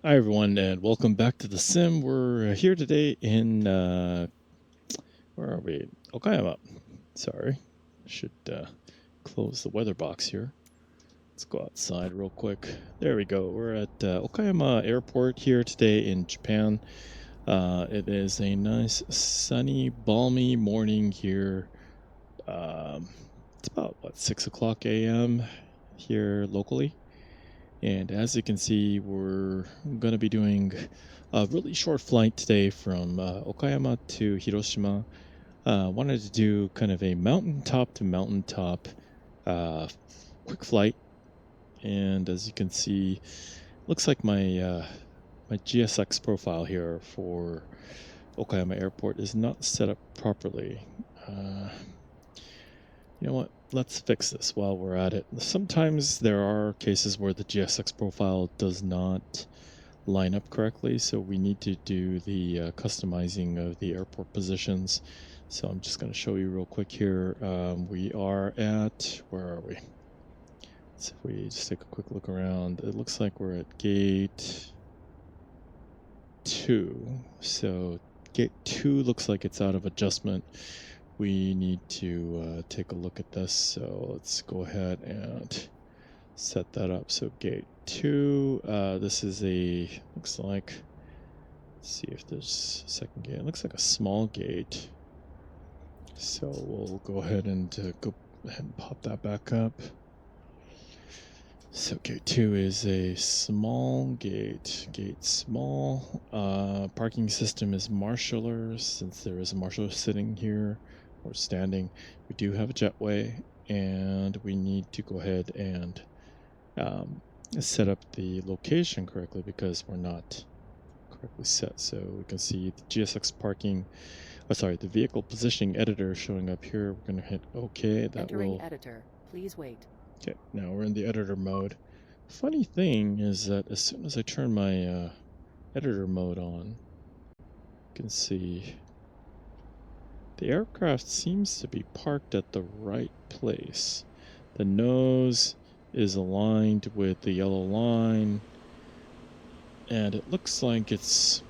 Hi everyone, and welcome back to the Sim. We're here today in where are we? Okayama. Sorry, should close the weather box here. Let's go outside real quick. There we go. We're at Okayama Airport here today in Japan. It is a nice, sunny, balmy morning here. It's about 6 o'clock a.m. here locally. And as you can see, we're going to be doing a really short flight today from Okayama to Hiroshima. Wanted to do kind of a mountaintop to mountaintop quick flight. And as you can see, looks like my my GSX profile here for Okayama Airport is not set up properly. You know what? Let's fix this while we're at it. Sometimes there are cases where the GSX profile does not line up correctly, so we need to do the customizing of the airport positions. So I'm just going to show you real quick here. We are at, where are we? So if we just take a quick look around, it looks like we're at gate 2. So gate 2 looks like it's out of adjustment. We need to take a look at this. So let's go ahead and set that up. So gate 2, this is looks like, let's see if there's a second gate. It looks like a small gate. So we'll go ahead and go ahead and pop that back up. So gate 2 is a small gate. Gate small. Parking system is marshalers. Since there is a marshaller sitting here or standing, we do have a jetway, and we need to go ahead and set up the location correctly because we're not correctly set. So we can see the GSX parking, the vehicle positioning editor showing up here. We're going to hit OK. Entering editor. Please wait. Okay, now we're in the editor mode. Funny thing is that as soon as I turn my editor mode on, you can see the aircraft seems to be parked at the right place. The nose is aligned with the yellow line, and it looks like it's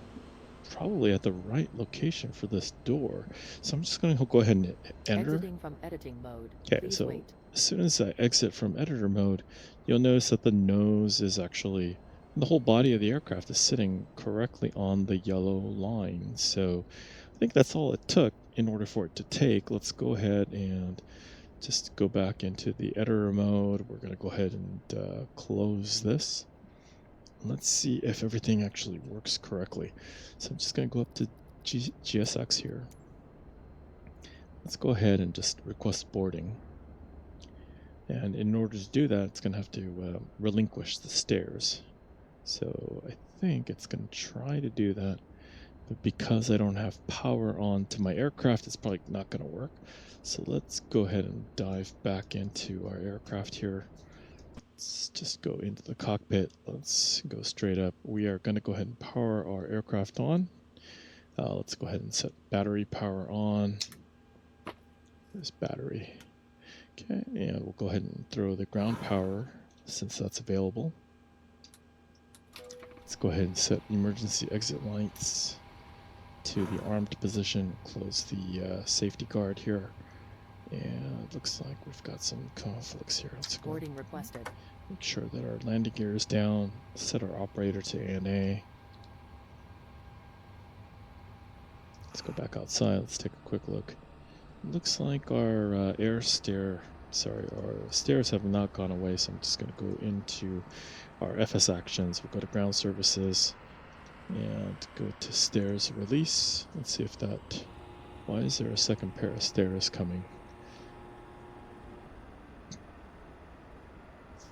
probably at the right location for this door. So I'm just going to go ahead and enter. Exiting from editing mode. Okay, Please so wait. as soon as I exit from editor mode, you'll notice that the nose is actually, the whole body of the aircraft is sitting correctly on the yellow line. So I think that's all it took in order for it to take. Let's go ahead and just go back into the editor mode. We're going to go ahead and close this. Let's see if everything actually works correctly. So I'm just going to go up to GSX here. Let's go ahead and just request boarding. And in order to do that, it's going to have to relinquish the stairs. So I think it's going to try to do that. But because I don't have power on to my aircraft, it's probably not going to work. So let's go ahead and dive back into our aircraft here. Let's just go into the cockpit. Let's go straight up. We are going to go ahead and power our aircraft on. Let's go ahead and set battery power on. There's battery. Okay, and we'll go ahead and throw the ground power since that's available. Let's go ahead and set emergency exit lights to the armed position. Close the safety guard here. And it looks like we've got some conflicts here. Let's go. Boarding requested. Make sure that our landing gear is down. Set our operator to ANA. Let's go back outside. Let's take a quick look. It looks like our our stairs have not gone away, so I'm just going to go into our FS actions. We'll go to ground services and go to stairs release. Let's see if that, why is there a second pair of stairs coming?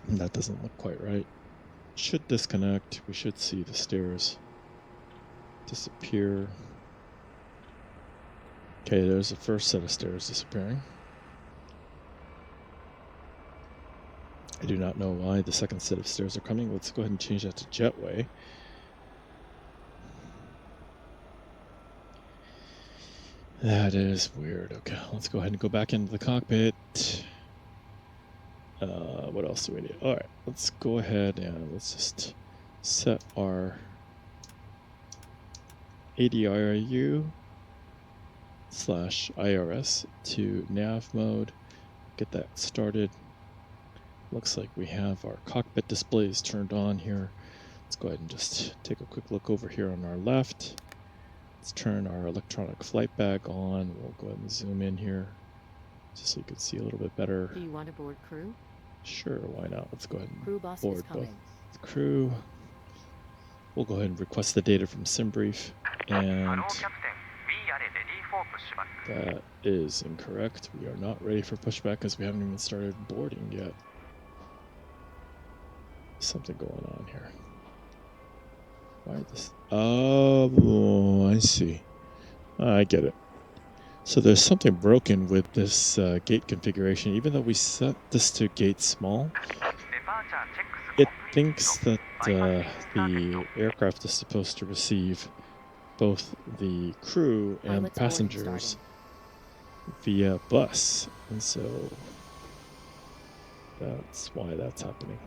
That doesn't look quite right. Should disconnect. We should see the stairs disappear. Okay, there's the first set of stairs disappearing. I do not know why the second set of stairs are coming. Let's go ahead and change that to jetway. That is weird. Okay, let's go ahead and go back into the cockpit. What else do we need? All right, let's go ahead and let's just set our ADIRU/IRS to nav mode. Get that started. Looks like we have our cockpit displays turned on here. Let's go ahead and just take a quick look over here on our left. Let's turn our electronic flight bag on. We'll go ahead and zoom in here just so you can see a little bit better. Do you want to board crew? Sure, why not? Let's go ahead and Crew boss board is coming. both the crew. We'll go ahead and request the data from SimBrief, and that is incorrect. We are not ready for pushback because we haven't even started boarding yet. Something going on here. Why this? Oh, I see. I get it. So there's something broken with this gate configuration. Even though we set this to gate small, it thinks that the aircraft is supposed to receive both the crew and Pilot's boarding passengers starting. via bus. And so that's why that's happening.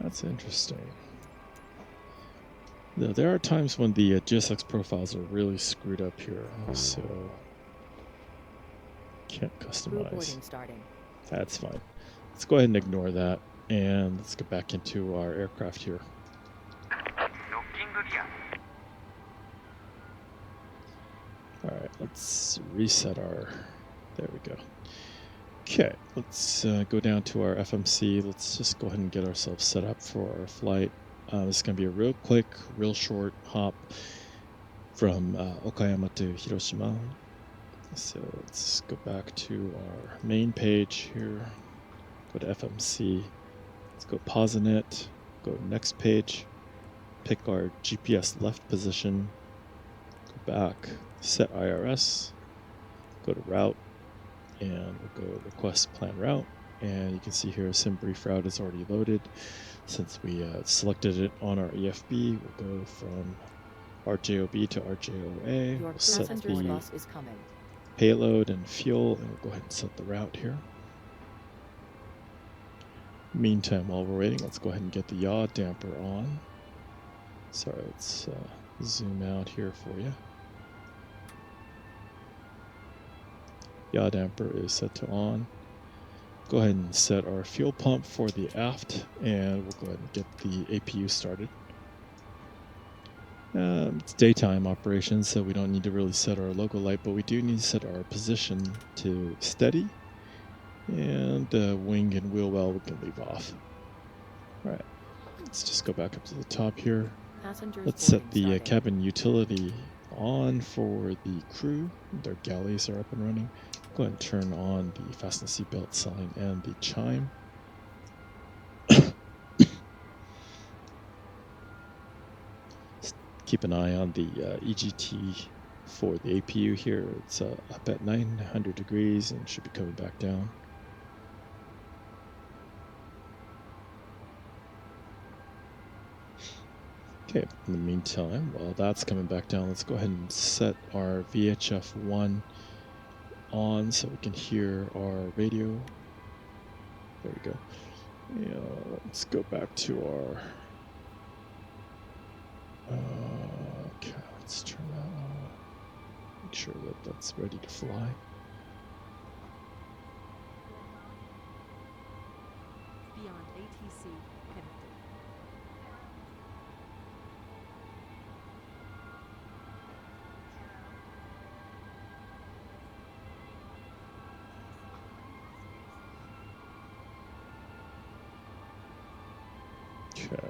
That's interesting. Now, there are times when the GSX profiles are really screwed up here, so can't Crew customize. boarding starting. That's fine. Let's go ahead and ignore that, and let's get back into our aircraft here. All right, let's reset our, there we go. Okay, let's go down to our FMC. Let's just go ahead and get ourselves set up for our flight. This is going to be a real quick, real short hop from Okayama to Hiroshima. So let's go back to our main page here. Go to FMC. Let's go pause in it. Go to next page. Pick our GPS left position. Go back. Set IRS. Go to route. And we'll go request plan route. And you can see here SimBrief route is already loaded. Since we selected it on our EFB, we'll go from RJOB to RJOA. Your We'll set passenger the bus is coming. payload and fuel, and we'll go ahead and set the route here. Meantime, while we're waiting, let's go ahead and get the yaw damper on. Sorry, let's zoom out here for you. Yaw damper is set to on. Go ahead and set our fuel pump for the aft, and we'll go ahead and get the APU started. It's daytime operation, so we don't need to really set our logo light, but we do need to set our position to steady, and wing and wheel well we can leave off. All right, let's just go back up to the top here. Passengers Let's set boarding the starting. cabin utility on for the crew. Their galleys are up and running. Go ahead and turn on the fasten seatbelt sign and the chime. Keep an eye on the EGT for the APU here. It's up at 900 degrees and should be coming back down. Okay, in the meantime, while that's coming back down, let's go ahead and set our VHF-1 on so we can hear our radio. There we go. Yeah, let's go back to our... okay, let's turn that on. Make sure that that's ready to fly. Beyond ATC connected. Okay.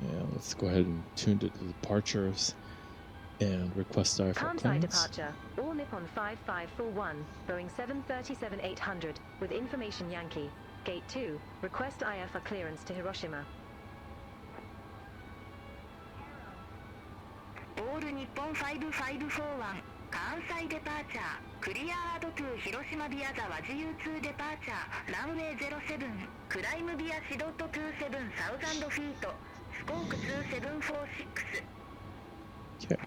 Yeah, let's go ahead and tune to the departures and request IFR Kansai clearance. departure, All Nippon 5541, Boeing 737-800, with information Yankee. Gate 2, request IFR clearance to Hiroshima. All Nippon 5541, Kansai departure, cleared to Hiroshima via the Wajiu-2 departure, runway 07, climb via C.27,000 feet, squawk 2746. Okay.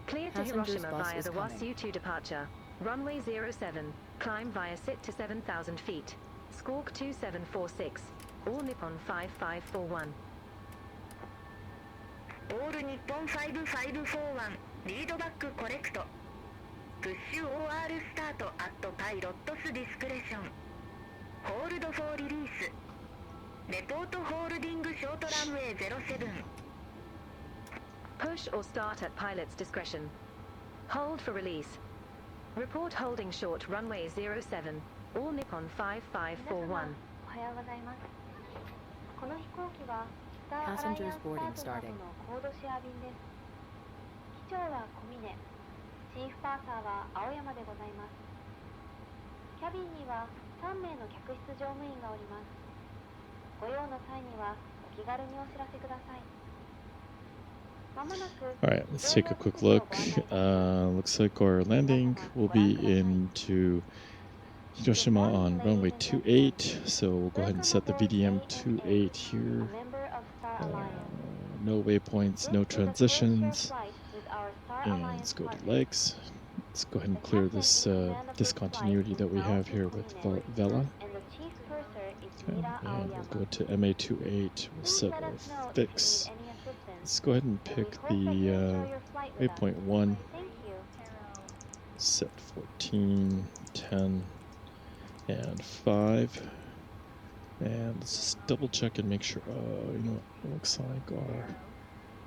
Clear to Passengers Hiroshima bus via is the coming. Wasu-2 departure, runway 07, climb via SIT to 7,000 feet, squawk 2746. All Nippon 5541. オール日本5541リードバックコレクトプッシュ OR スタートアットパイロットスディスクレーションホールドフォーリリースレポートホールディングショートランウェイ07 Push or start at pilot's discretion. Hold for release. Report holding short runway 07. All Nippon 5541. おはようございます。この飛行機はスターアライアンスター Passengers ト boarding など starting. のコードシェア便です。機長は小峰、チーフパーサーは青山でございます。キャビンには3名の客室乗務員がおります。ご用の際にはお気軽にお知らせください。まもなく Alright, let's take a quick look. Looks like our landing will be into Hiroshima on runway 28. So we'll go ahead and set the VDM 28 here. No waypoints, no transitions. And let's go to legs. Let's go ahead and clear this discontinuity that we have here with Vela. Okay, and we'll go to MA28. We'll set our fix. Let's go ahead and pick the waypoint 1. Set 14, 10, and 5. And let's just double check and make sure. You know what? It looks like our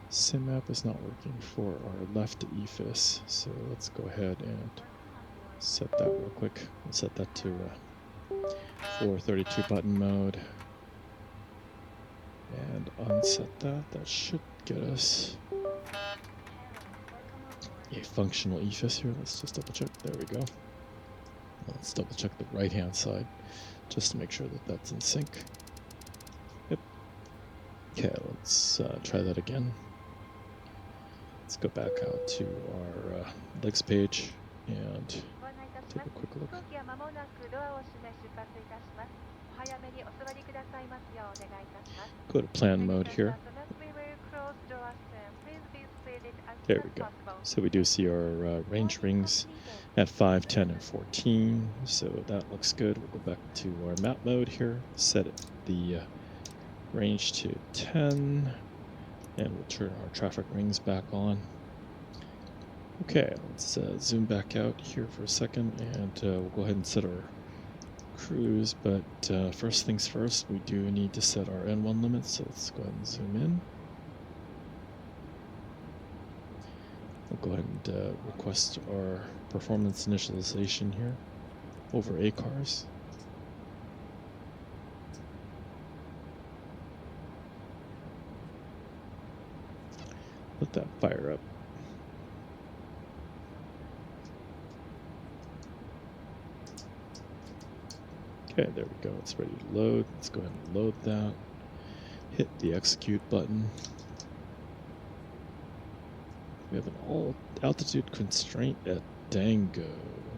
sim map is not working for our left EFIS. So let's go ahead and set that real quick. We'll set that to 432 button mode. And unset that. That should get us a functional EFIS here. Let's just double check. There we go. Let's double check the right hand side just to make sure that that's in sync. Yep. Okay, let's try that again. Let's go back out to our legs page and take a quick look. Go to plan mode here. There we go. So we do see our range rings at 5, 10, and 14. So that looks good. We'll go back to our map mode here. Set it, the range to 10. And we'll turn our traffic rings back on. Okay, let's zoom back out here for a second. And we'll go ahead and set our cruise. But first things first, we do need to set our N1 limits. So let's go ahead and zoom in. We'll go ahead and request our performance initialization here over ACARS. Let that fire up. Okay, there we go. It's ready to load. Let's go ahead and load that. Hit the execute button. We have an all altitude constraint at Dango.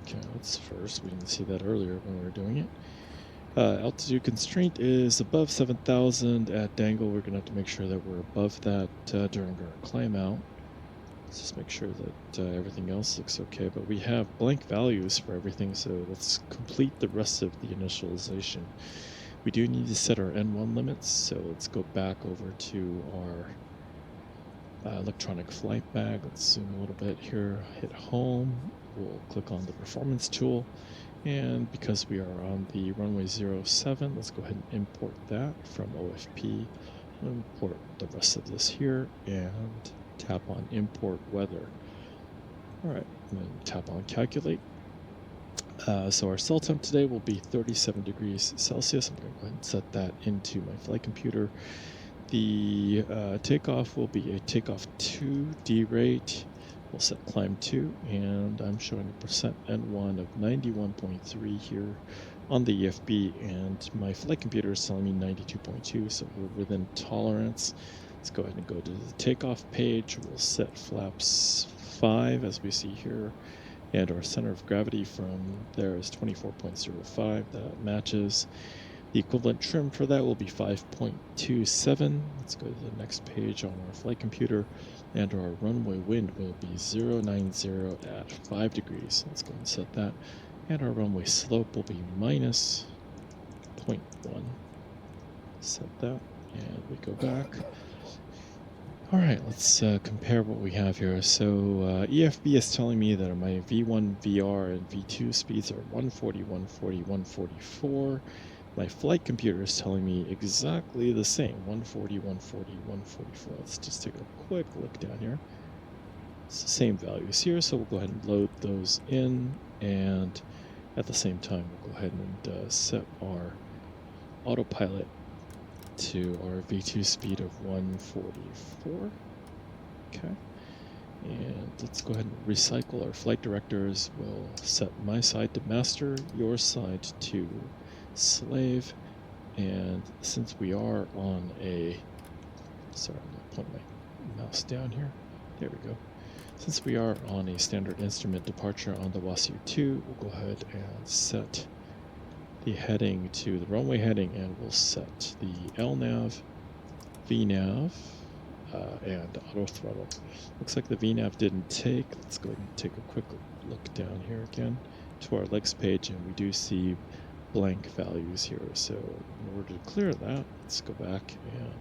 Okay, that's first. We didn't see that earlier when we were doing it. Altitude constraint is above 7,000 at Dangle. We're going to have to make sure that we're above that during our climb out. Let's just make sure that everything else looks okay. But we have blank values for everything, so let's complete the rest of the initialization. We do need to set our N1 limits, so let's go back over to our electronic flight bag. Let's zoom a little bit here, hit home. We'll click on the performance tool. And because we are on the runway 07, let's go ahead and import that from OFP. We'll import the rest of this here and tap on import weather. All right, and then tap on calculate. So our cell temp today will be 37 degrees Celsius. I'm going to go ahead and set that into my flight computer. The takeoff will be a takeoff 2 D rate. We'll set climb 2, and I'm showing a percent N1 of 91.3 here on the EFB, and my flight computer is telling me 92.2, so we're within tolerance. Let's go ahead and go to the takeoff page. We'll set flaps 5 as we see here, and our center of gravity from there is 24.05. That matches. The equivalent trim for that will be 5.27. Let's go to the next page on our flight computer, and our runway wind will be 090 at 5 degrees. Let's go and set that. And our runway slope will be minus 0.1. Set that, and we go back. All right, let's compare what we have here. So EFB is telling me that my V1, VR, and V2 speeds are 140, 140, 144. My flight computer is telling me exactly the same, 140, 140, 144. Let's just take a quick look down here. It's the same values here, so we'll go ahead and load those in, and at the same time, we'll go ahead and set our autopilot to our V2 speed of 144. Okay. And let's go ahead and recycle our flight directors. We'll set my side to master, your side to slave. And since we are on a, sorry, I'm going to point my mouse down here. There we go. Since we are on a standard instrument departure on the WASU 2, we'll go ahead and set the heading to the runway heading, and we'll set the LNAV, VNAV, and auto throttle. Looks like the VNAV didn't take. Let's go ahead and take a quick look down here again to our legs page, and we do see blank values here. So in order to clear that, let's go back and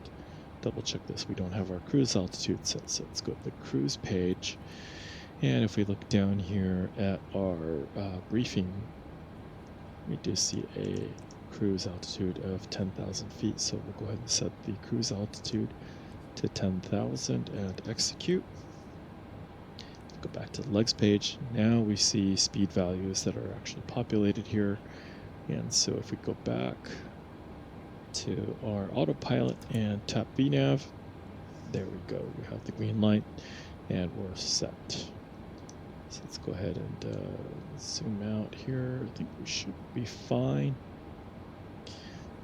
double check this. We don't have our cruise altitude set, so let's go to the cruise page. And if we look down here at our briefing, we do see a cruise altitude of 10,000 feet. So we'll go ahead and set the cruise altitude to 10,000 and execute. Go back to the legs page. Now we see speed values that are actually populated here. And so if we go back to our autopilot and tap VNAV, there we go. We have the green light and we're set. So let's go ahead and zoom out here. I think we should be fine.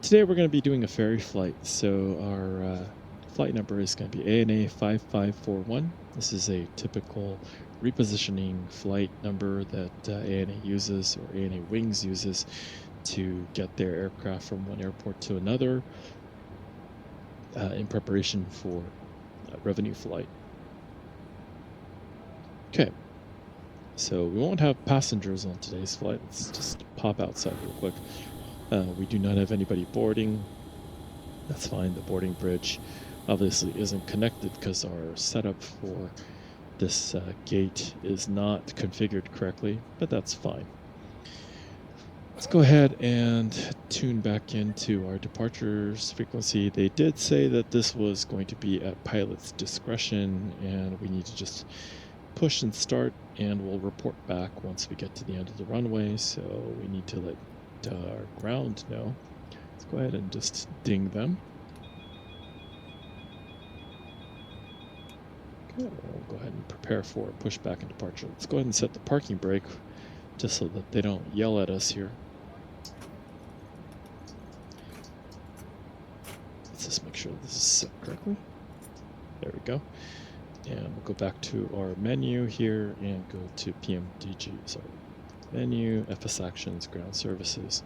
Today we're going to be doing a ferry flight. So our flight number is going to be ANA 5541. This is a typical repositioning flight number that ANA uses, or ANA Wings uses, to get their aircraft from one airport to another in preparation for revenue flight. Okay. So we won't have passengers on today's flight. Let's just pop outside real quick. We do not have anybody boarding. That's fine. The boarding bridge obviously isn't connected because our setup for this gate is not configured correctly, but that's fine. Let's go ahead and tune back into our departures frequency. They did say that this was going to be at pilot's discretion, and we need to just push and start, and we'll report back once we get to the end of the runway. So we need to let our ground know. Let's go ahead and just ding them. Okay, we'll go ahead and prepare for pushback and departure. Let's go ahead and set the parking brake just so that they don't yell at us here. Let's just make sure this is set correctly. There we go. And we'll go back to our menu here and go to PMDG, sorry, menu, FS Actions, Ground Services.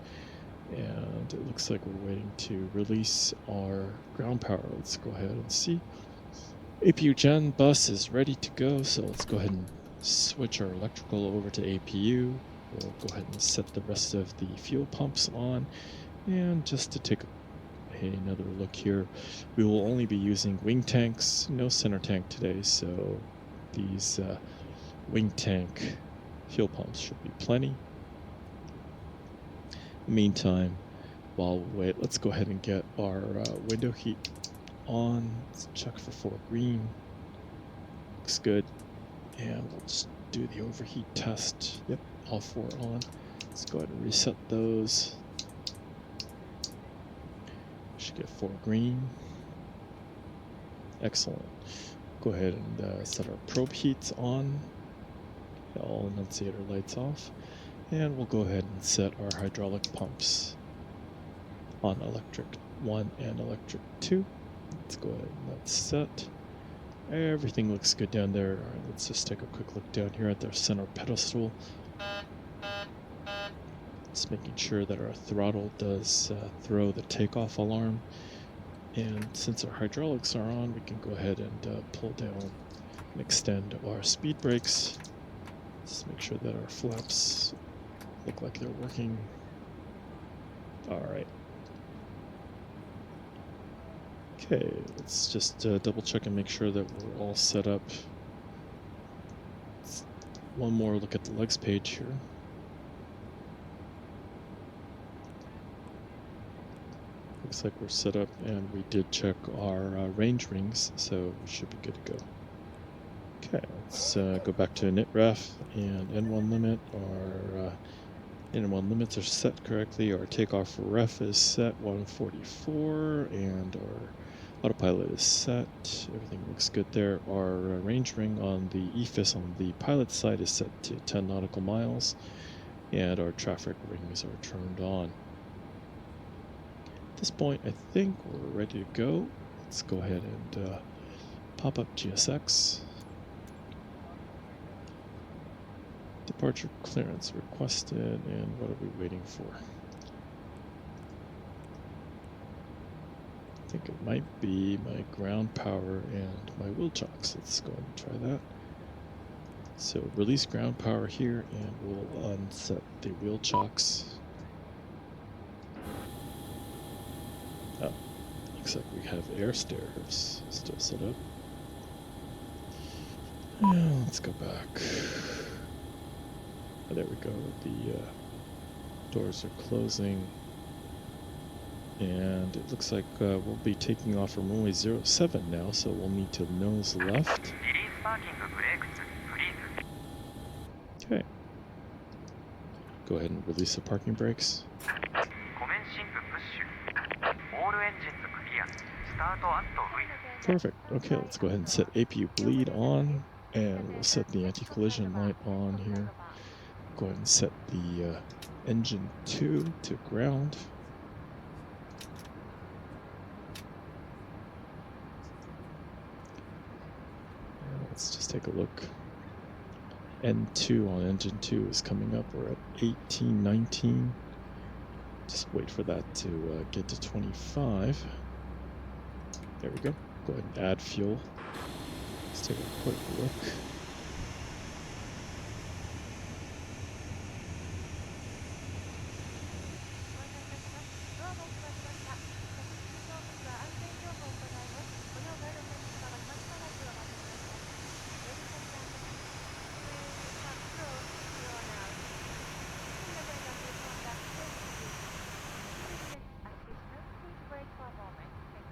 And it looks like we're waiting to release our ground power. Let's go ahead and see. APU Gen bus is ready to go, so let's go ahead and switch our electrical over to APU. We'll go ahead and set the rest of the fuel pumps on. And just to take another look here, we will only be using wing tanks, no center tank today, so these wing tank fuel pumps should be plenty. Meantime, while we wait, let's go ahead and get our window heat on. Let's check for 4 green. Looks good. And we'll just do the overheat test. Yep, all 4 on. Let's go ahead and reset those. Should get 4 green. Excellent. Go ahead and set our probe heats on. All annunciator lights off. And we'll go ahead and set our hydraulic pumps on electric 1 and electric 2. Let's go ahead and that's set. Everything looks good down there. All right, let's just take a quick look down here at their center pedestal. Just making sure that our throttle does throw the takeoff alarm. And since our hydraulics are on, we can go ahead and pull down and extend our speed brakes. Just make sure that our flaps look like they're working. All right. Okay, let's just double check and make sure that we're all set up. One more look at the legs page here. Looks like we're set up, and we did check our range rings, so we should be good to go. Okay, let's go back to init ref and N1 limit. Our N1 limits are set correctly. Our takeoff ref is set 144, and our autopilot is set. Everything looks good there. Our range ring on the EFIS on the pilot side is set to 10 nautical miles, and our traffic rings are turned on. At this point, I think we're ready to go. Let's go ahead and pop up GSX. Departure clearance requested, and what are we waiting for? I think it might be my ground power and my wheel chocks. Let's go ahead and try that. So release ground power here, and we'll unset the wheel chocks. Oh, looks like we have air stairs still set up. Let's go back. Oh, there we go. The doors are closing. And it looks like we'll be taking off from runway 07 now, so we'll need to nose left. Okay. Go ahead and release the parking brakes. Perfect. Okay, let's go ahead and set APU bleed on, and we'll set the anti-collision light on here. Go ahead and set the engine 2 to ground. Let's just take a look. N2 on engine 2 is coming up. We're at 18, 19. Just wait for that to get to 25. There we go. Go ahead and add fuel. Let's take a quick look.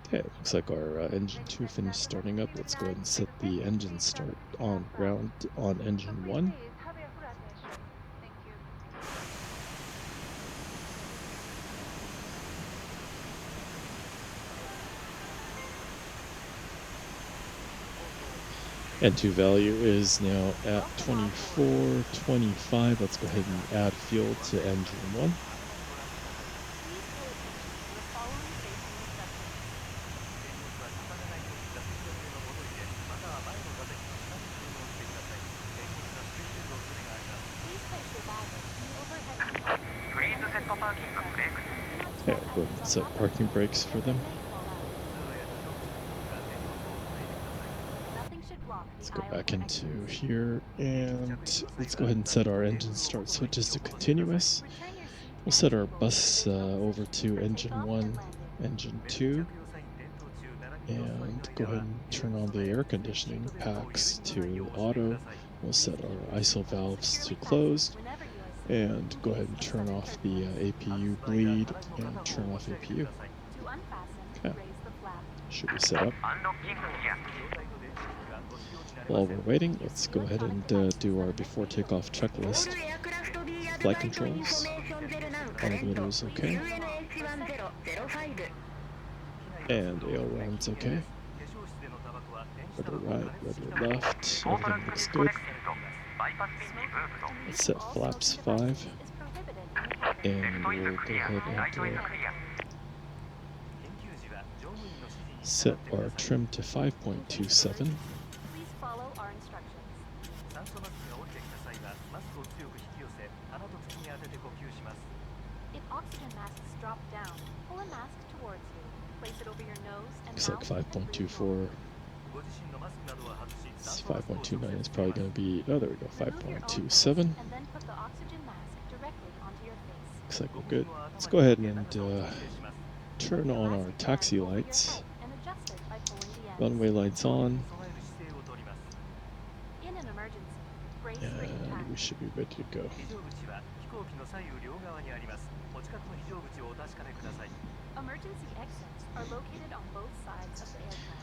Okay, it looks like our engine 2 finished starting up. Let's go ahead and set the engine start on ground on engine 1. N2 value is now at 24.25. Let's go ahead and add fuel to engine 1. Okay, I'll go ahead and set parking brakes for them. Let's go back into here, and let's go ahead and set our engine start switches to continuous. We'll set our bus over to engine 1, engine 2, and go ahead and turn on the air conditioning packs to auto. We'll set our ISO valves to closed, and go ahead and turn off the APU bleed and turn off APU. Okay, should be set up. While we're waiting, let's go ahead and do our before takeoff checklist. Flight controls. Elevator is okay. And ailerons okay. Rudder right, rudder left. Everything looks good. Let's set flaps 5. And we'll go ahead and set our trim to 5.27. Looks like 5.24. 5.29 is probably going to be, oh, there we go, 5.27. Looks like we're good. Let's go ahead and turn on our taxi lights. runway lights on, 備える姿勢をとります。 In an emergency, brace for and impact. we should be ready to go. 非常口は飛行機の左右両側にあります。お近くの非常口をお確かめください。 Emergency exits are located on both sides of the aircraft.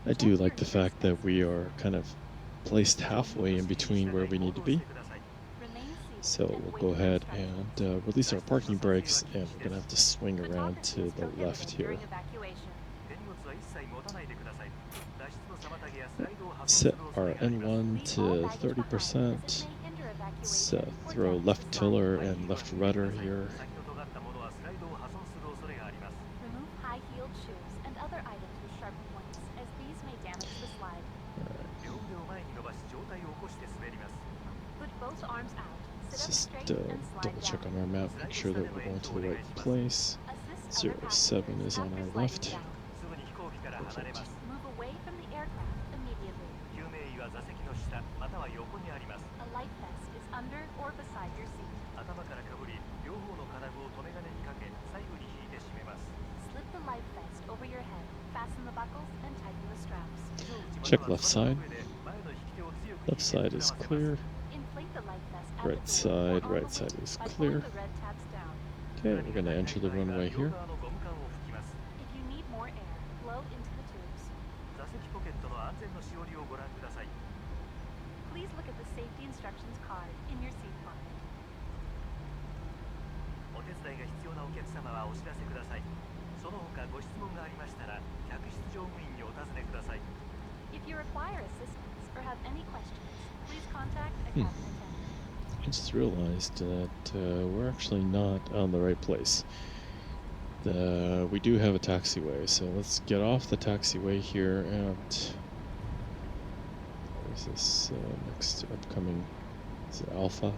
I do like the fact that we are kind of placed halfway in between where we need to be. Remain seated So and we'll wait go for ahead instructions. and release our parking brakes, and we're gonna have to swing around Photography to is the left prohibited here. during evacuation. 手荷物は一切持たないでください。脱出の妨げやスライドを破損す Set る恐 our れがあります。 N1 Leave all to baggage behind, as it 30%. may hinder Let's evacuation or throw damage left the slide. tiller and left rudder here. 先の尖ったものはスライドを破損する恐れがあります。 Remove high-heeled shoes and other items with sharp points, as these may damage the slide. 両腕を前に伸ばし上体を起こして滑ります。 Put both arms out, Let's sit up just straight and slide double check down. on our map, make sure that we're going to the right place. Assist other 07 passengers is on after our sliding left. down. すぐに飛行機から離れます。 Move away from the aircraft immediately. 救命衣は座席の下または横にあります。 A life vest is under or beside your seat. 頭からかぶり、両方の金具を留め金にかけ、左右に引いて締めます。 Slip the life vest over your head, fasten the buckles, and tighten the straps. Check left side. 前の引き手を強く引い Left て side 膨ら is ませます。 clear. Inflate the life vest at Right the door side, or on right the side wing is by clear. pulling the red tabs down. Okay, we're gonna enter the runway here. 両側のゴム管を吹きます。 If you need more air, blow into the tubes. 座席ポケットの安全のしおりをご覧ください。 Please look at the safety instructions card in your seat pocket. お手伝いが必要なお客様はお知らせください。その他ご質問がありましたら、客室乗務員にお尋ねください。 If you require assistance or have any questions, please contact a cabin attendant. I just realized that we're actually not on the right place. We do have a taxiway, so let's get off the taxiway here and where's this next upcoming? Is it Alpha?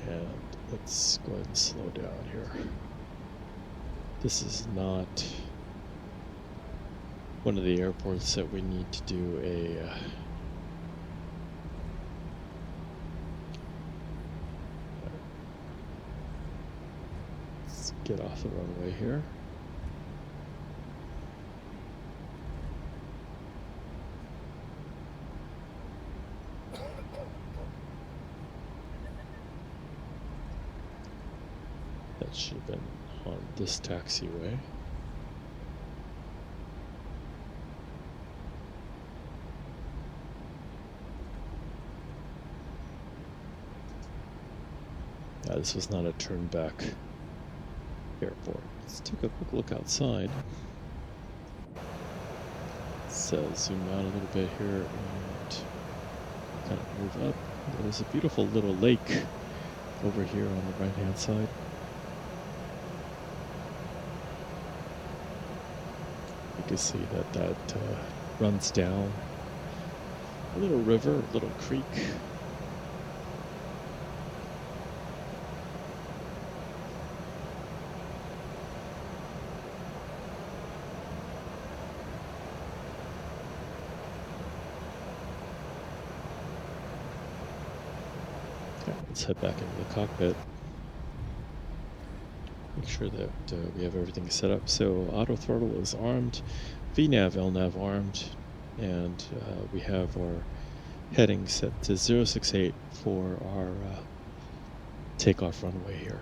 And let's go ahead and slow down here. This is not one of the airports that we need to do a let's get off the runway here. That should have been on this taxiway. This was not a turn back airport. Let's take a quick look outside. Let's zoom out a little bit here and kind of move up. There's a beautiful little lake over here on the right hand side. You can see that runs down a little river, a little creek. Let's head back into the cockpit. Make sure that we have everything set up. So auto throttle is armed, VNAV, LNAV armed, and we have our heading set to 068 for our takeoff runway here.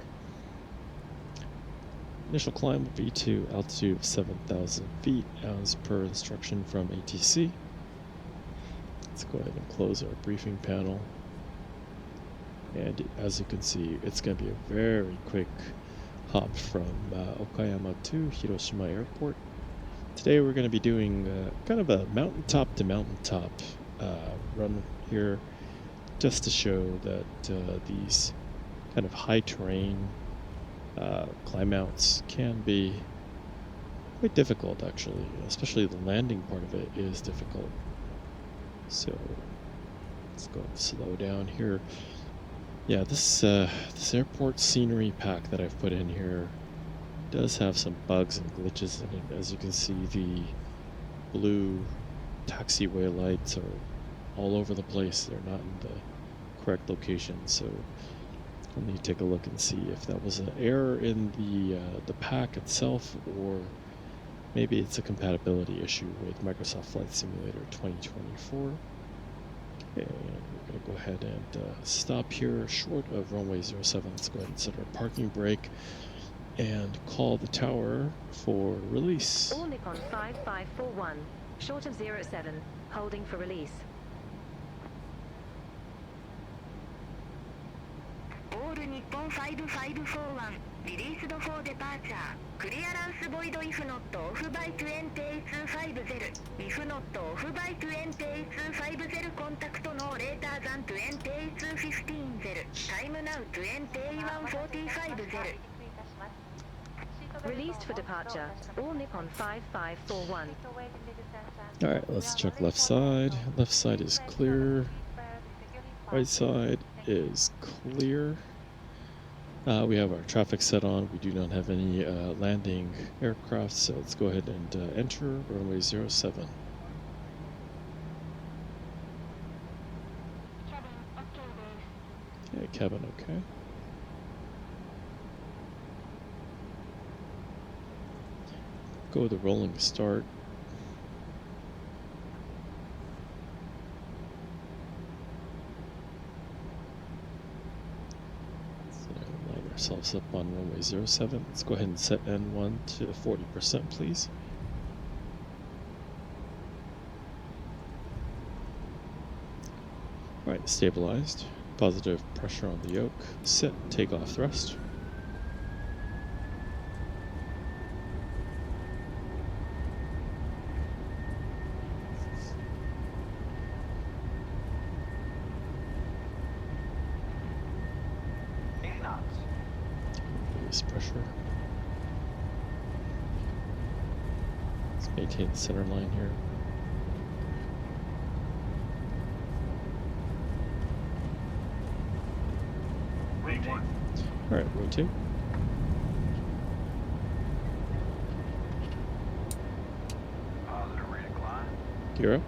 Initial climb will be to altitude of 7,000 feet as per instruction from ATC. Let's go ahead and close our briefing panel. And as you can see, it's going to be a very quick hop from Okayama to Hiroshima Airport. Today we're going to be doing kind of a mountaintop to mountaintop run here, just to show that these kind of high terrain climb outs can be quite difficult, actually, especially the landing part of it is difficult. So let's go and slow down here. Yeah, this airport scenery pack that I've put in here does have some bugs and glitches in it. As you can see, the blue taxiway lights are all over the place. They're not in the correct location, so I'll need to take a look and see if that was an error in the pack itself, or Maybe it's a compatibility issue with Microsoft Flight Simulator 2024. Okay, and we're going to go ahead and stop here short of runway 07. Let's go ahead and set our parking brake and call the tower for release. All Nippon 5541, short of 07, holding for release. All Nippon 5541, released for departure. Clearance void if not off by 28250. If not off by 28250, contact no later than 28215. Time now 21450. Released for departure. All Nippon 5541. Alright, let's check left side. Left side is clear. Right side is clear. We have our traffic set on. We do not have any landing aircraft, so let's go ahead and enter runway 07. Okay, cabin okay. Go with the rolling start. Line ourselves up on runway 07. Let's go ahead and set N1 to 40%, please. Alright, stabilized. Positive pressure on the yoke. Set takeoff thrust. Release pressure. Let's maintain the center line here. Alright, rotate. Gear up.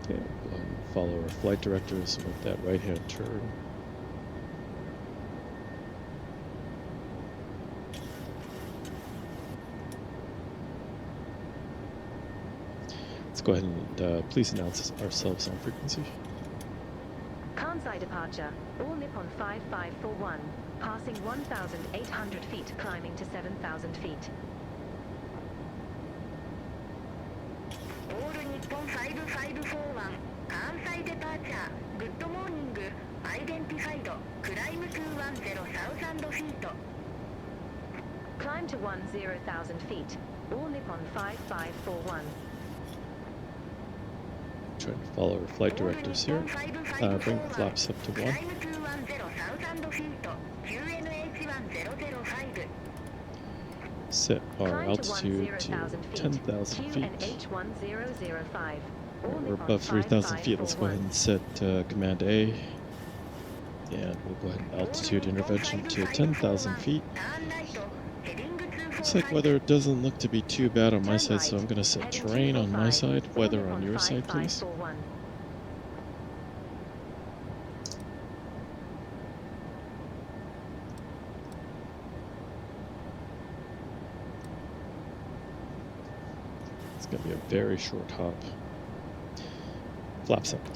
Okay, go ahead and follow our flight directors with that right-hand turn. Let's go ahead and please announce ourselves on frequency. Kansai departure. All Nippon 5541, passing 1,800 feet, climbing to 7,000 feet. All Nippon 5541, Kansai departure. Good morning. Identified. Climb to 10,000 feet. Climb to 10,000 feet. All Nippon 5541. Trying to follow our flight directors here. Bring the flaps up to 1. Climb to 10,000 feet. QNH 1005. Set our Climb altitude to 10,000 feet. 10,000 feet. QNH 1005. All We're Nippon above 3,000 feet. Let's go ahead 5541. and set Command A. And we'll go ahead and altitude intervention to 10,000 feet. Looks like weather doesn't look to be too bad on my Turn side, so right, I'm going to set heading terrain on my 245, side, all weather Nippon on your side, please. 5541. It's going to be a very short hop. Flaps up.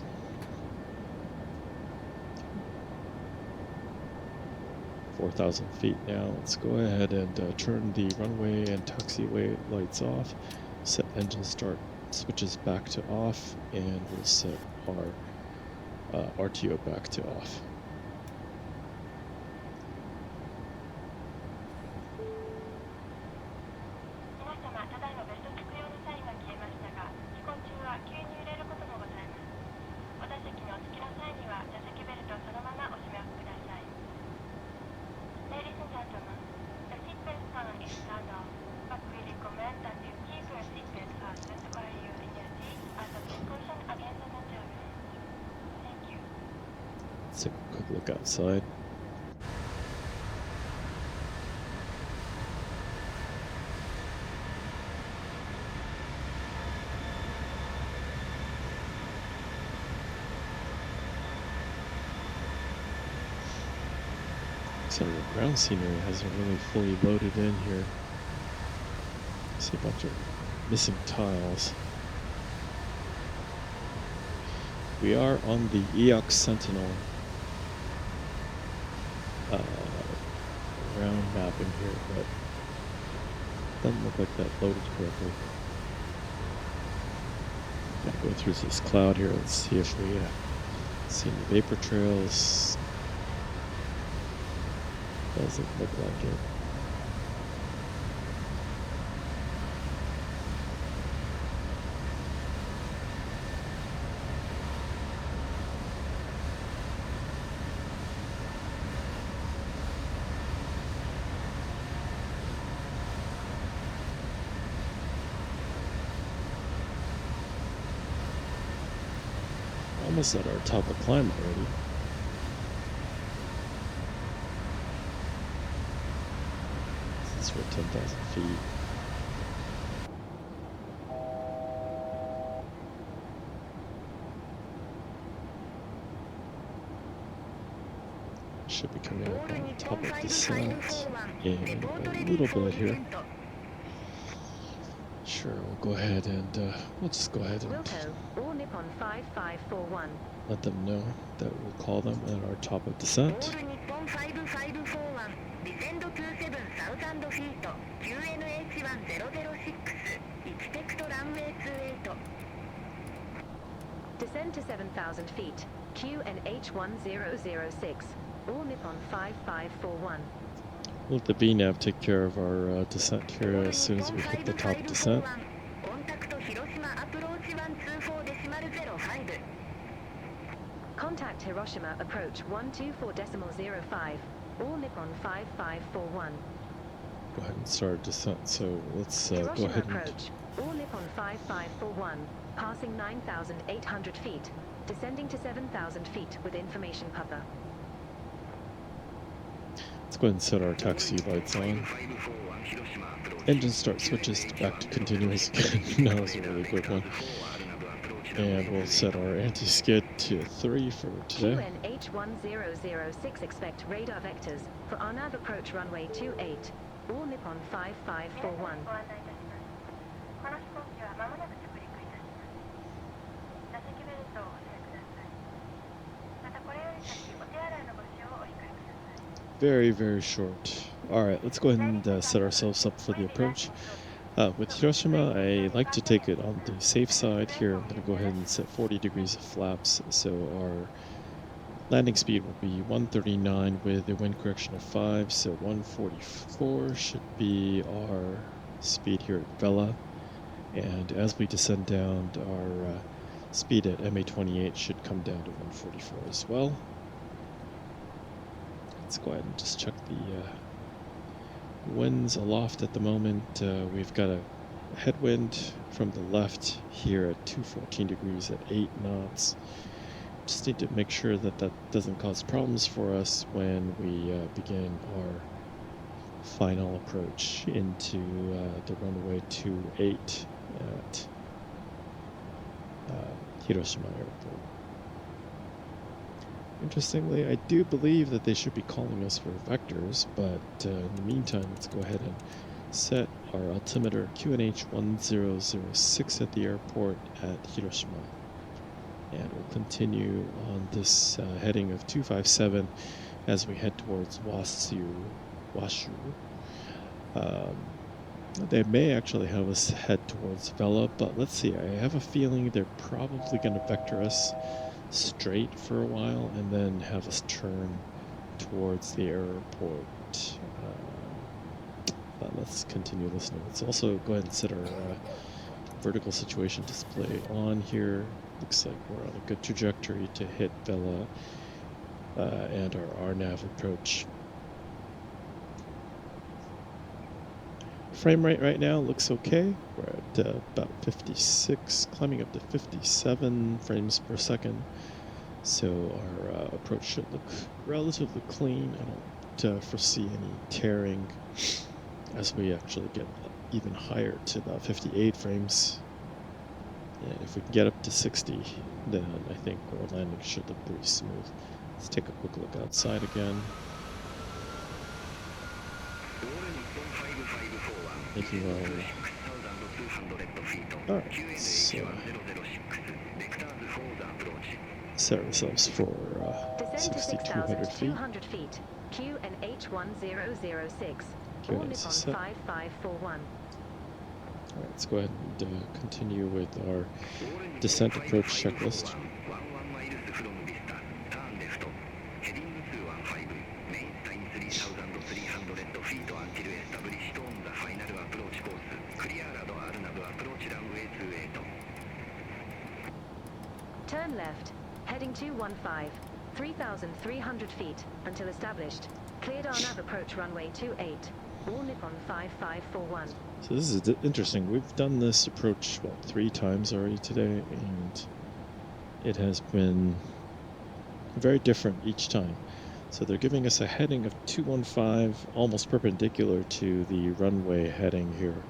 "4,000 feet now." Let's go ahead and turn the runway and taxiway lights off. Set engine start switches back to off, and we'll set our RTO back to off. Let's take a quick look outside. So the ground scenery hasn't really fully loaded in here. See a bunch of missing tiles. We are on the EOX Sentinel ground mapping here, but doesn't look like that loaded correctly. Gotta go through this cloud here. Let's see if we see any vapor trails. Doesn't look like it. Almost at our top of climb already. This is for 10,000 feet. Should be coming up on top of descent in a little bit here. Sure, we'll go ahead and we'll just go ahead and Wilco, all Nippon 5541. let them know that we'll call them at our top of descent. Nippon 5541 descend 27,000 feet QNH1006 expect runway 28 Descend to 7,000 feet. QNH1006. All Nippon 5541. We'll let the VNAV take care of our descent here as soon as we hit the top descent. Contact Hiroshima approach 124.05 Contact Hiroshima approach 124.05. All Nippon 5541. Go ahead and start descent. So let's go Hiroshima ahead and approach. All Nippon 5541. Passing 9,800 feet. Descending to 7,000 feet with information puffer. let's go ahead and set our taxi lights on. Engine start switches back to continuous again. That was a really quick one. And we'll set our anti-skid to 3 for today. QNH1006 expect radar vectors for RNAV approach runway 28. All Nippon 5541. この飛行機は間もなく着陸いたします。座席ベルトをお締めください。またこれより先お手洗いのご使用をお控えください。 Very, very short. All right, let's go ahead and set ourselves up for the approach. With Hiroshima, I like to take it on the safe side here. I'm going to go ahead and set 40 degrees of flaps. So our landing speed will be 139 with a wind correction of 5. So 144 should be our speed here at Vela. And as we descend down, our speed at MA28 should come down to 144 as well. Let's go ahead and just check the winds aloft at the moment. We've got a headwind from the left here at 214 degrees at 8 knots. Just need to make sure that that doesn't cause problems for us when we begin our final approach into the runway 28 at Hiroshima Airport. Interestingly, I do believe that they should be calling us for vectors, but in the meantime, let's go ahead and set our altimeter QNH1006 at the airport at Hiroshima. And we'll continue on this heading of 257 as we head towards Washu. They may actually have us head towards Vela, but let's see. I have a feeling they're probably going to vector us straight for a while and then have us turn towards the airport. But let's continue listening. Let's also go ahead and set our vertical situation display on here. Looks like we're on a good trajectory to hit Vela and our RNAV approach. Frame rate right now looks okay. We're at about 56, climbing up to 57 frames per second. So our approach should look relatively clean. I don't foresee any tearing as we actually get even higher to about 58 frames. And if we can get up to 60, then I think our landing should look pretty smooth. Let's take a quick look outside again. Thank you all. Alright, so set ourselves for Descend to 6,200 feet. 6,200 feet. QNH1006. Okay, All that's Nippon set. 5541. Alright, let's go ahead and continue with our descent approach checklist. Turn left. Heading 215. 3,300 feet until established. Cleared RNAV approach runway 28. All Nippon 5541. So this is interesting. We've done this approach, 3 times already today, and it has been very different each time. So they're giving us a heading of 215, almost perpendicular to the runway heading here.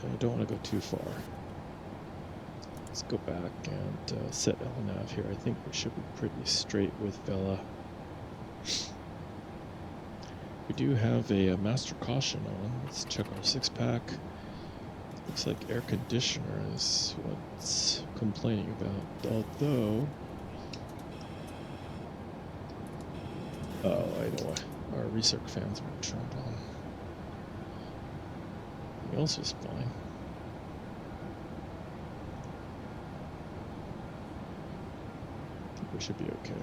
I don't want to go too far. Let's go back and set LNAV here. I think we should be pretty straight with Vela. We do have a master caution on. Let's check our 6-pack. Looks like air conditioner is what's complaining about. Although, oh, I know our recirc fans were turned on. Everything else is fine. I think we should be okay.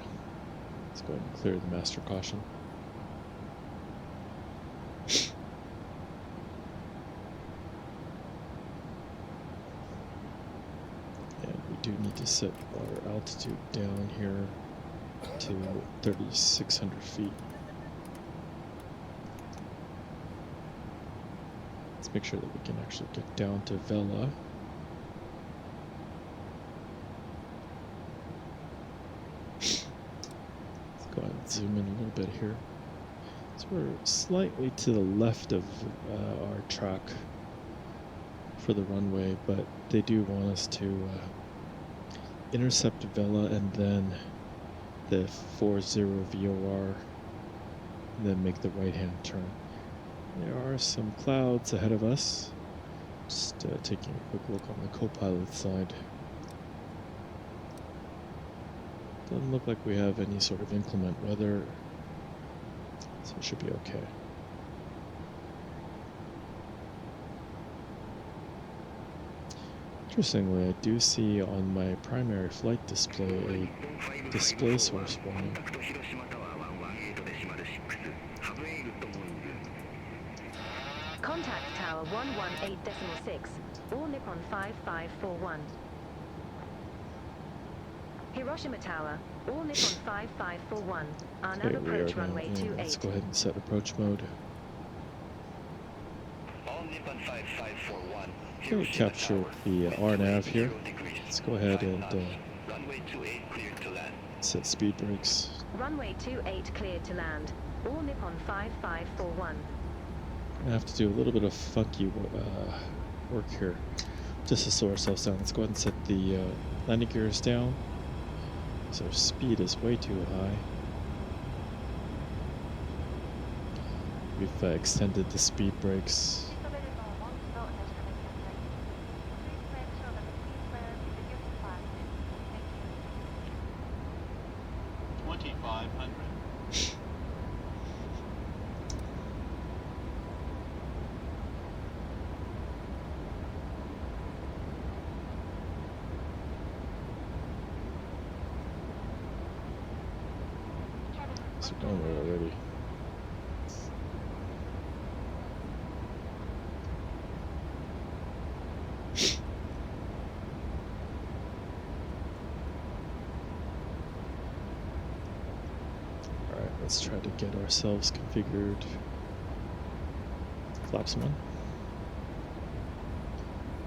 Let's go ahead and clear the master caution. Do need to set our altitude down here to 3,600 feet. Let's make sure that we can actually get down to Vela. Let's go ahead and zoom in a little bit here. So we're slightly to the left of our track for the runway, but they do want us to intercept Vela and then the 40 VOR, and then make the right-hand turn. There are some clouds ahead of us. Just taking a quick look on the co-pilot side. Doesn't look like we have any sort of inclement weather, so it should be okay. Interestingly, I do see on my primary flight display a display source warning. Contact Tower 118.6. All Nippon 5541. Hiroshima Tower. All Nippon 5541. RNAV Okay, we are approach now runway in. 28. Let's go ahead and set approach mode. All Nippon 5541. Okay, we captured the RNAV here. Let's go ahead and Runway 28 cleared to land. set speed brakes. Runway 28 cleared to land. All Nippon 5541. I have to do a little bit of funky work here just to slow ourselves down. Let's go ahead and set the landing gears down. So our speed is way too high. We've extended the speed brakes. シートベルトをもう一度お確かめください。Please make sure that the seat belt is securely fastened. Thank you. 2,500. So we're already. Alright, let's try to get ourselves configured. Flaps 1.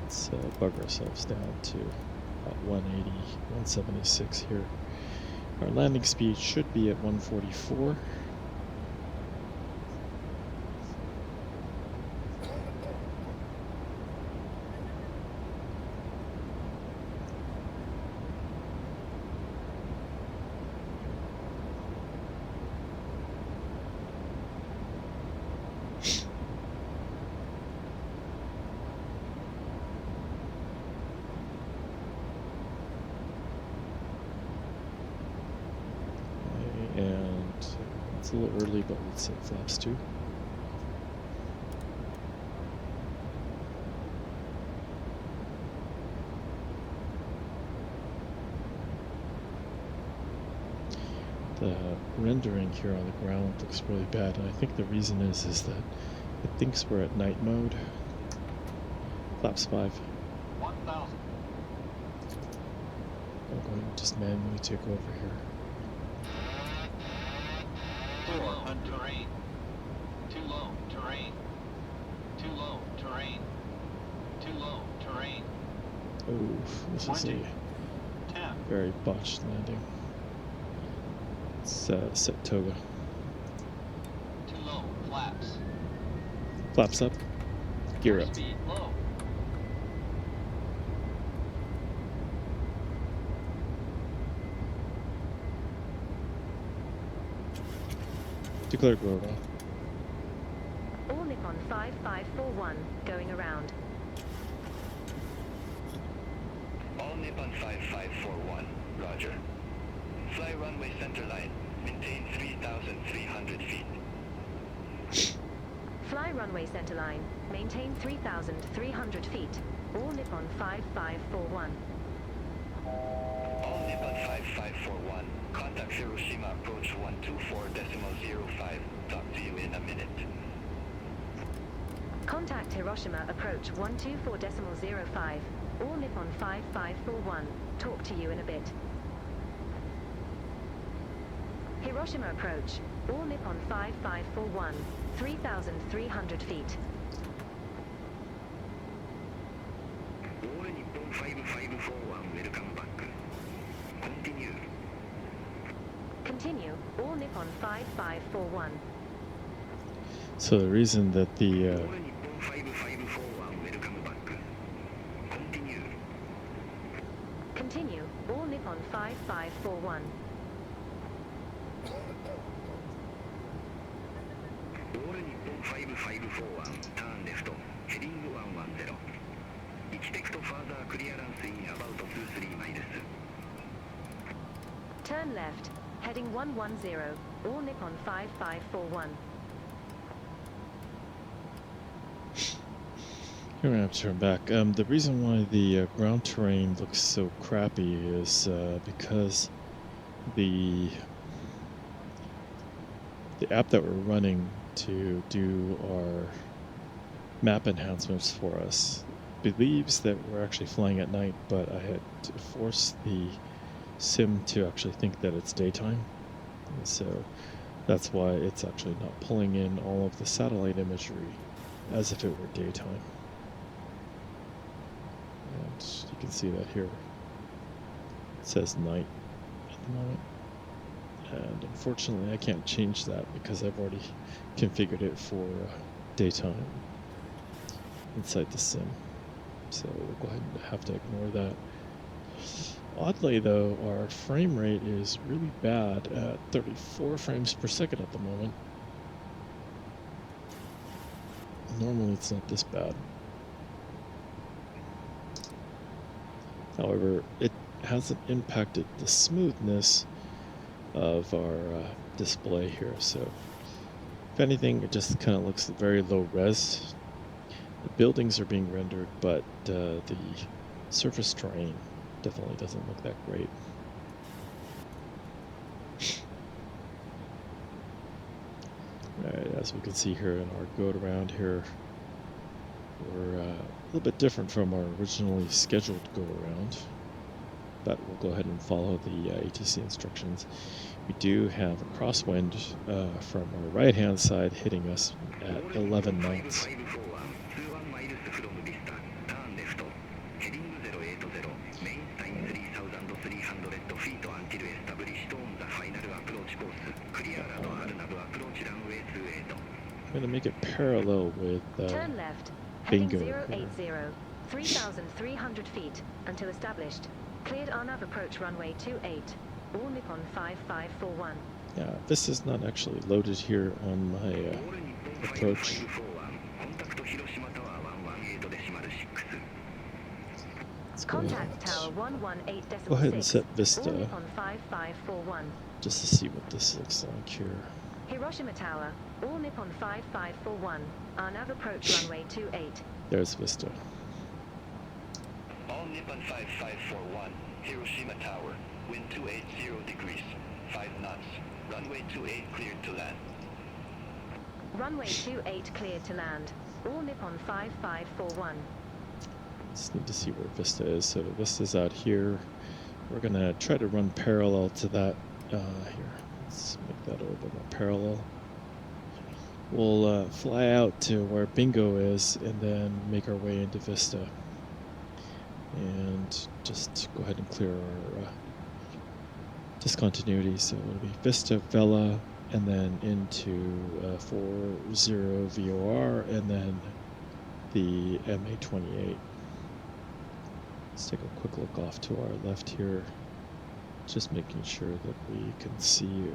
Let's bug ourselves down to about 180, 176 here. Our landing speed should be at 144. And it's a little early, but let's set flaps too. The rendering here on the ground looks really bad, and I think the reason is that it thinks we're at night mode. Flaps 5. 1000. I'm going to just manually take over here. 400 terrain. Too low terrain. Too low terrain. Too low terrain. Oh, this is 20. a 10. very botched landing. Let's set toga. Too low flaps. Flaps up. Gear up. Speed low. Declare go around. All Nippon 5541 going around. All Nippon 5541, roger. Fly runway center line. Maintain 3,300 feet. Fly runway center line. Maintain 3,300 feet. All Nippon 5541. All Nippon 5541, contact Hiroshima approach 124.05. Talk to you in a minute. Contact Hiroshima approach 124.05. All Nippon 5541. Talk to you in a bit. Hiroshima approach. All Nippon 5541. 3,300 feet. All Nippon 5541, welcome back. Continue. Continue. All Nippon 5541. So the reason that the All Nippon 5541, welcome back. Continue. Continue. All Nippon 5541. All Nippon 5541, turn left, heading 110. Expect further clearance in about 2-3 miles. Turn left. Heading 110. All Nippon 5541. You're gonna have to turn back. The reason why the ground terrain looks so crappy is because the app that we're running to do our map enhancements for us believes that we're actually flying at night, but I had to force the sim to actually think that it's daytime, and so that's why it's actually not pulling in all of the satellite imagery as if it were daytime. And you can see that here. It says night at the moment. And unfortunately I can't change that because I've already configured it for daytime inside the sim. So we'll go ahead and have to ignore that. Oddly though, our frame rate is really bad at 34 frames per second at the moment. Normally it's not this bad. However, it hasn't impacted the smoothness of our display here, so if anything it just kind of looks very low res. The buildings are being rendered, but the surface terrain definitely doesn't look that great. Alright, as we can see here in our go around here, we're a little bit different from our originally scheduled go around, but we'll go ahead and follow the ATC instructions. We do have a crosswind from our right hand side hitting us at 11 knots. 21 miles from Vista, turn left, heading 080, main time 3,300 feet until established on the final approach course. Clear at Arnav approach runway 28. I'm going to make it parallel with Turn left. Heading Bingo. 080. 3,300 feet until established. Cleared Arnav approach runway 28. All Nippon 5541. Yeah, this is not actually loaded here on my All Nippon approach. 5541, contact Hiroshima Tower 118.6. Let's go Contact Tower 118.6. go ahead and set All Vista Nippon 5541. just to see what this looks like here. Hiroshima Tower, all Nippon 5541. Our nav approach runway 28. There's Vista. All Nippon 5541, Hiroshima Tower, wind 280 degrees, 5 knots, runway 28 cleared to land. Runway 28 cleared to land. All Nippon 5541. Just need to see where Vista is. So Vista's out here. We're gonna try to run parallel to that. Here, let's make that a little bit more parallel. We'll fly out to where Bingo is and then make our way into Vista. And just go ahead and clear our discontinuity. So it'll be Vista, Vela, and then into 40 VOR, and then the MA28. Let's take a quick look off to our left here, just making sure that we can see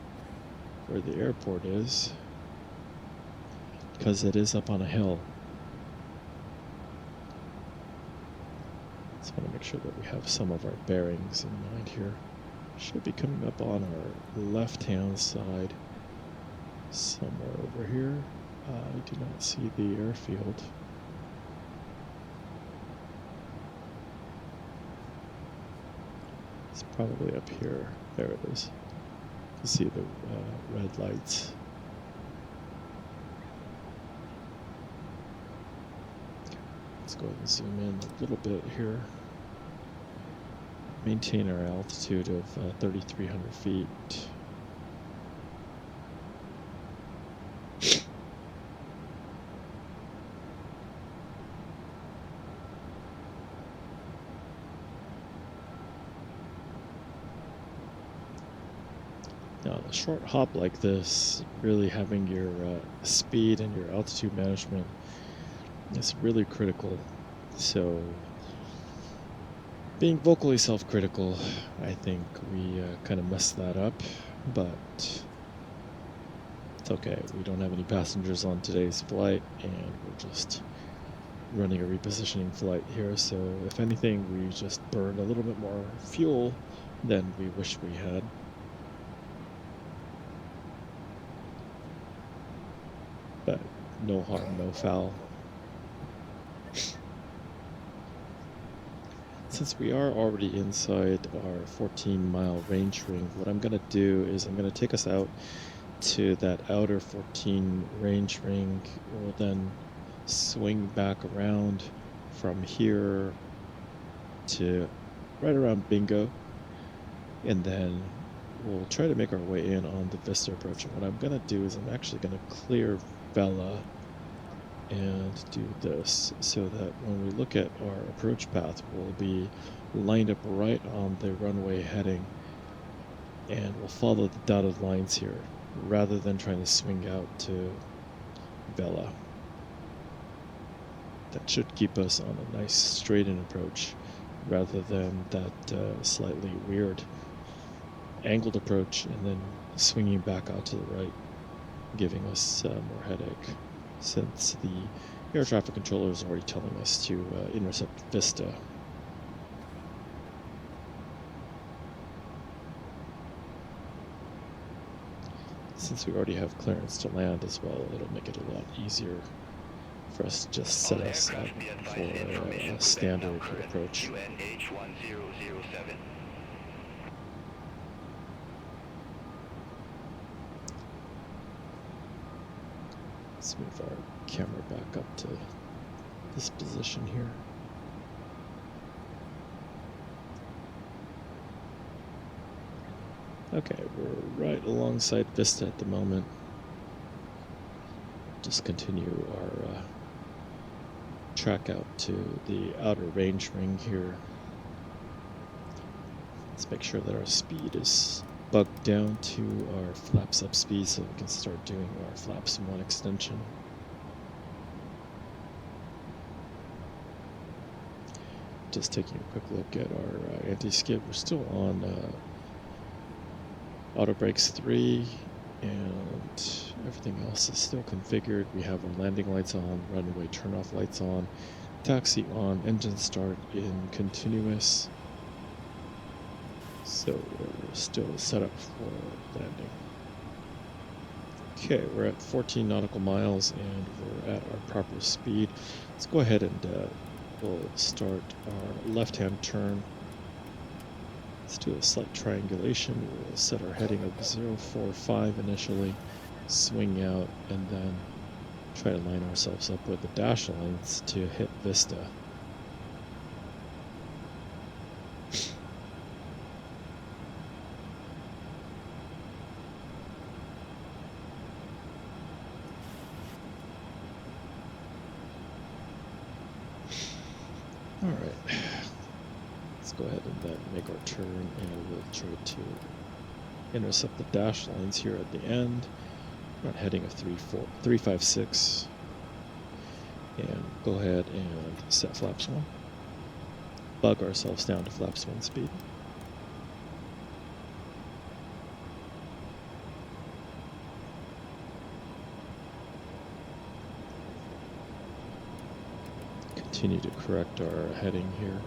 where the airport is, because it is up on a hill. Just want to make sure that we have some of our bearings in mind here. Should be coming up on our left-hand side, somewhere over here. I do not see the airfield. It's probably up here. There it is. You can see the red lights. Let's go ahead and zoom in a little bit here. Maintain our altitude of 3,300 feet. Now, a short hop like this, really having your speed and your altitude management is really critical. So, being vocally self-critical, I think we kind of messed that up, but it's okay. We don't have any passengers on today's flight, and we're just running a repositioning flight here. So, if anything, we just burned a little bit more fuel than we wish we had. But no harm, no foul. Since we are already inside our 14-mile range ring, what I'm going to do is I'm going to take us out to that outer 14 range ring. We'll then swing back around from here to right around Bingo, and then we'll try to make our way in on the Vista approach. And what I'm going to do is I'm actually going to clear Vela and do this so that when we look at our approach path, we'll be lined up right on the runway heading, and we'll follow the dotted lines here rather than trying to swing out to Vela. That should keep us on a nice straight-in approach rather than that slightly weird angled approach and then swinging back out to the right, giving us more headache, since the air traffic controller is already telling us to intercept Vista. Since we already have clearance to land as well, it'll make it a lot easier for us to just set us up for a standard approach. UNH1007. Let's move our camera back up to this position here. Okay, we're right alongside Vista at the moment. Just continue our track out to the outer range ring here. Let's make sure that our speed is bugged down to our flaps up speed so we can start doing our flaps 1 extension. Just taking a quick look at our anti-skid. We're still on auto brakes 3, and everything else is still configured. We have our landing lights on, runway turnoff lights on, taxi on, engine start in continuous. So we're still set up for landing. Okay, we're at 14 nautical miles and we're at our proper speed. Let's go ahead and we'll start our left-hand turn. Let's do a slight triangulation. We'll set our heading of 045 initially, swing out, and then try to line ourselves up with the dash lines to hit Vista. All right, let's go ahead and then make our turn, and we'll try to intercept the dash lines here at the end. We're on heading of 356, and go ahead and set flaps 1. Bug ourselves down to flaps 1 speed. Continue to correct our heading here.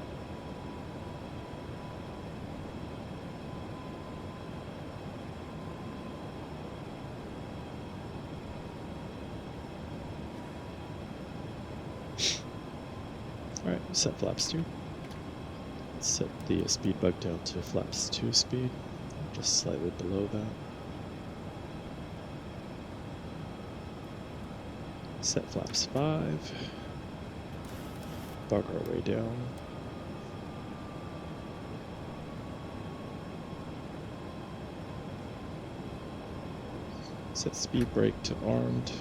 All right, set flaps 2. Set the speed bug down to flaps 2 speed, just slightly below that. Set flaps 5. Bug our way down. Set speed brake to armed.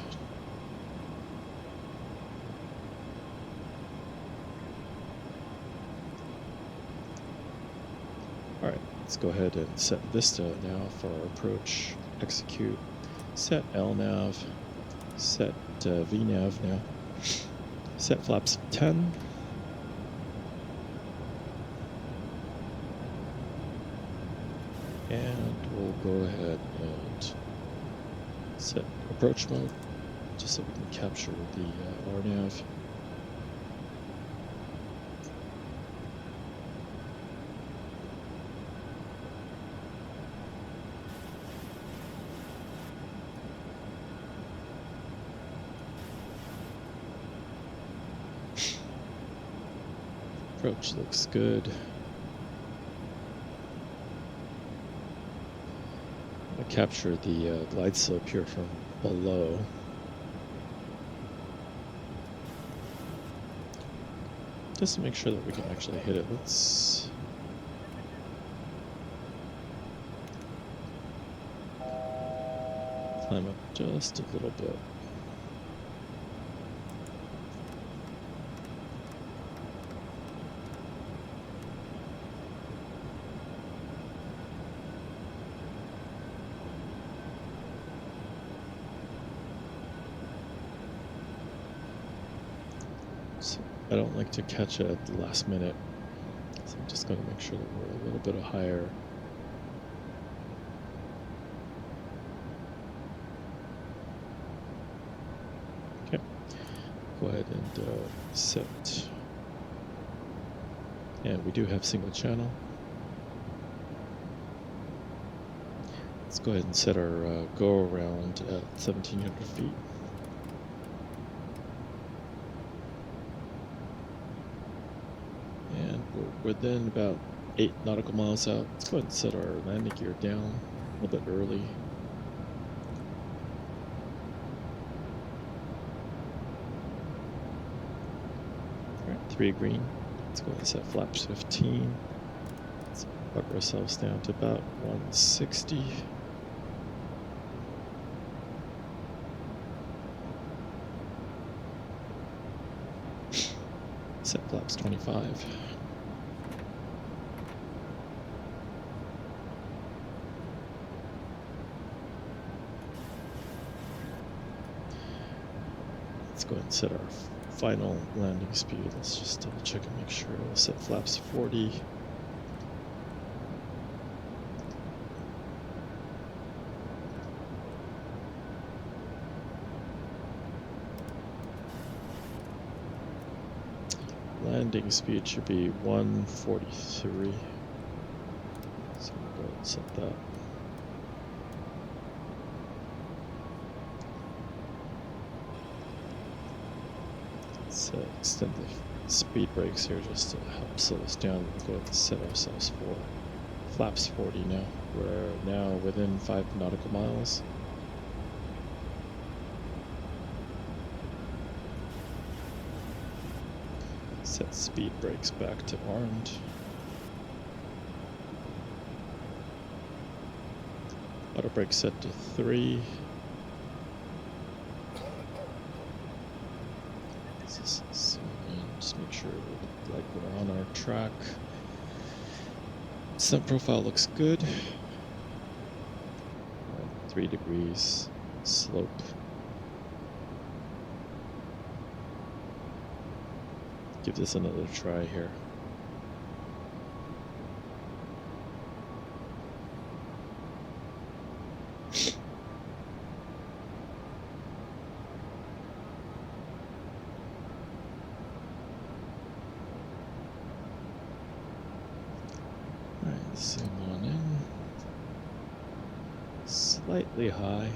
All right, let's go ahead and set Vista now for our approach. Execute. Set LNAV. Set VNAV now. Set flaps 10. And we'll go ahead and set approach mode just so we can capture the RNAV. Approach looks good. I capture the glide slope here from below. Just to make sure that we can actually hit it. Let's climb up just a little bit. I don't like to catch it at the last minute, so I'm just going to make sure that we're a little bit higher. Okay, go ahead and set, and we do have single channel. Let's go ahead and set our go around at 1700 feet. Within about 8 nautical miles out, let's go ahead and set our landing gear down a little bit early. All right, 3 green. Let's go ahead and set flaps 15. Let's bug ourselves down to about 160. Set flaps 25. Let's go ahead and set our final landing speed. Let's just double check and make sure. We'll set flaps 40. landing speed should be 143. So we'll go ahead and set that. Let's extend the speed brakes here just to help slow us down. We'll go ahead and set ourselves for flaps 40 now. We're now within 5 nautical miles. Set speed brakes back to armed. Auto brake set to 3. Just make sure like we're on our track. Descent profile looks good. 3 degrees slope. Give this another try here. Alright, zoom on in. Slightly high.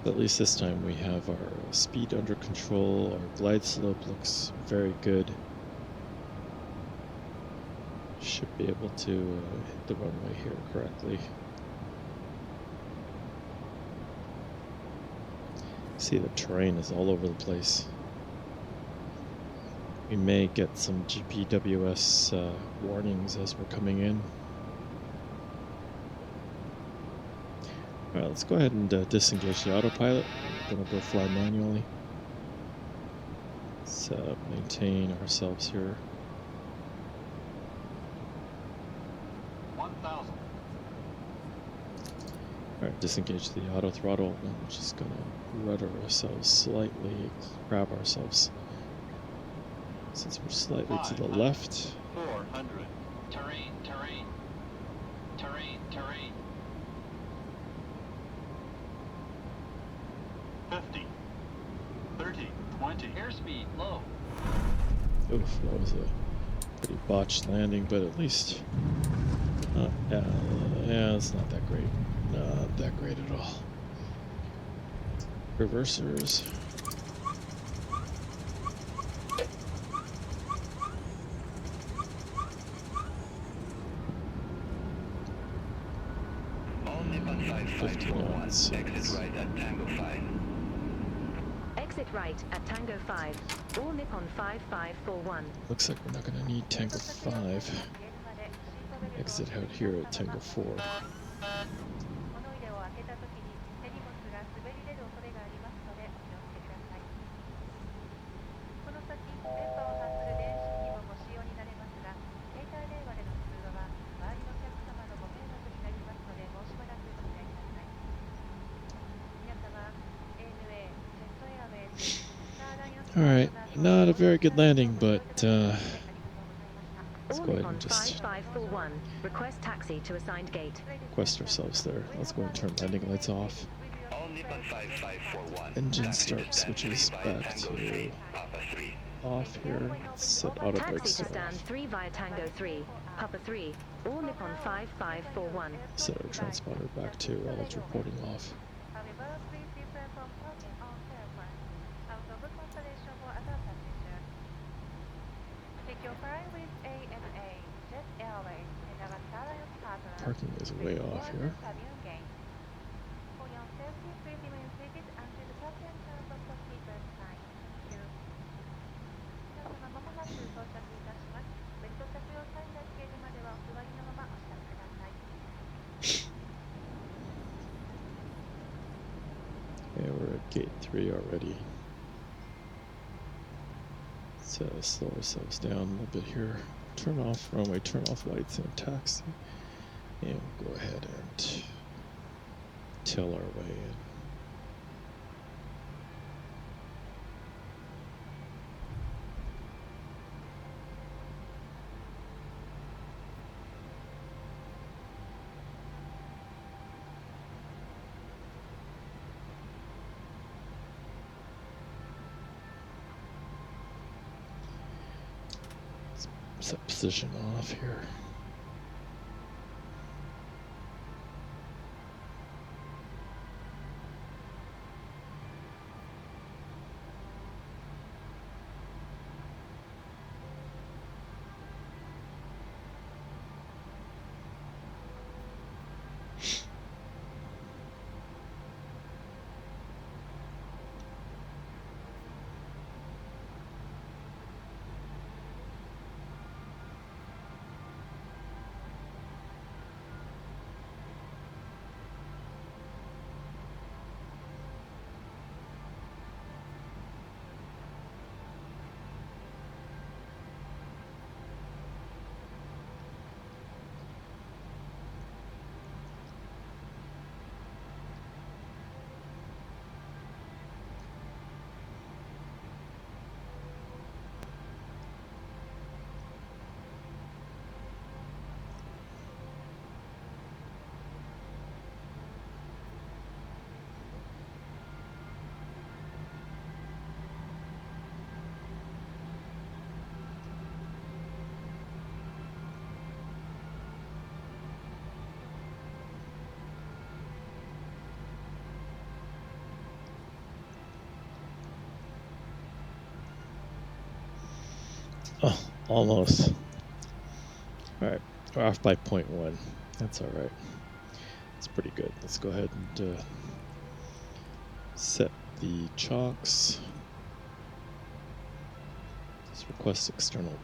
But at least this time we have our speed under control. Our glide slope looks very good. Should be able to hit the runway here correctly. See, the terrain is all over the place. We may get some GPWS warnings as we're coming in. Alright, let's go ahead and disengage the autopilot. We're going to go fly manually. Let's maintain ourselves here. 1000. Alright, disengage the auto throttle. And we're just going to rudder ourselves slightly, grab ourselves. Since we're slightly to the left. 400. Terrain, terrain. Terrain, terrain. 50. 30. 20. Airspeed low. Oof, that was a pretty botched landing, but at least... yeah, it's not that great. Not that great at all. Reversers. All Nippon 5541, exit right at Tango 5. Exit right at Tango 5. All Nippon 5541. Looks like we're not going to need Tango 5. Exit out here at Tango 4. 物入れを開けたときに手荷物が滑り出る恐れがありますのでお気をつけください。この先、電波を発する電子機器もご使用になれますが、携帯電話での通話は周りのお客様のご迷惑になりますのでもうしばらくお控えください。皆様、ANA、ジェットエアウェイズ、スターアライアンス Alright, not a very good landing, but let's All go ahead Nippon and just 5541. Request taxi to assigned gate. request ourselves there. Let's go and turn landing lights off. All Nippon 5541. Engine start switches back to Papa 3. off here. Let's set auto Taxi brakes to to stand off. 3 via Tango 3. Papa 3. All Nippon 5541. Set our transponder back to while it's reporting off. However, please refrain from talking on cell phone out of consideration for other passengers. Take your flight with ANA, Jet Airways, and our Star Alliance partners. Parking is way off here. For your safety, please remain seated until the captain turns off the seatbelt sign. Thank you. 皆様まもなく到着いたします。ベルト着用サインがつけるまではお座りのままお支度ください。Yeah, we're at gate 3 already. Let's slow ourselves down a little bit here. Turn off runway, turn off lights and taxi. And we'll go ahead and tail our way in. set position off here. Oh, almost. All right, we're off by 0.1. That's all right. It's pretty good. Let's go ahead and set the chocks. Let's request external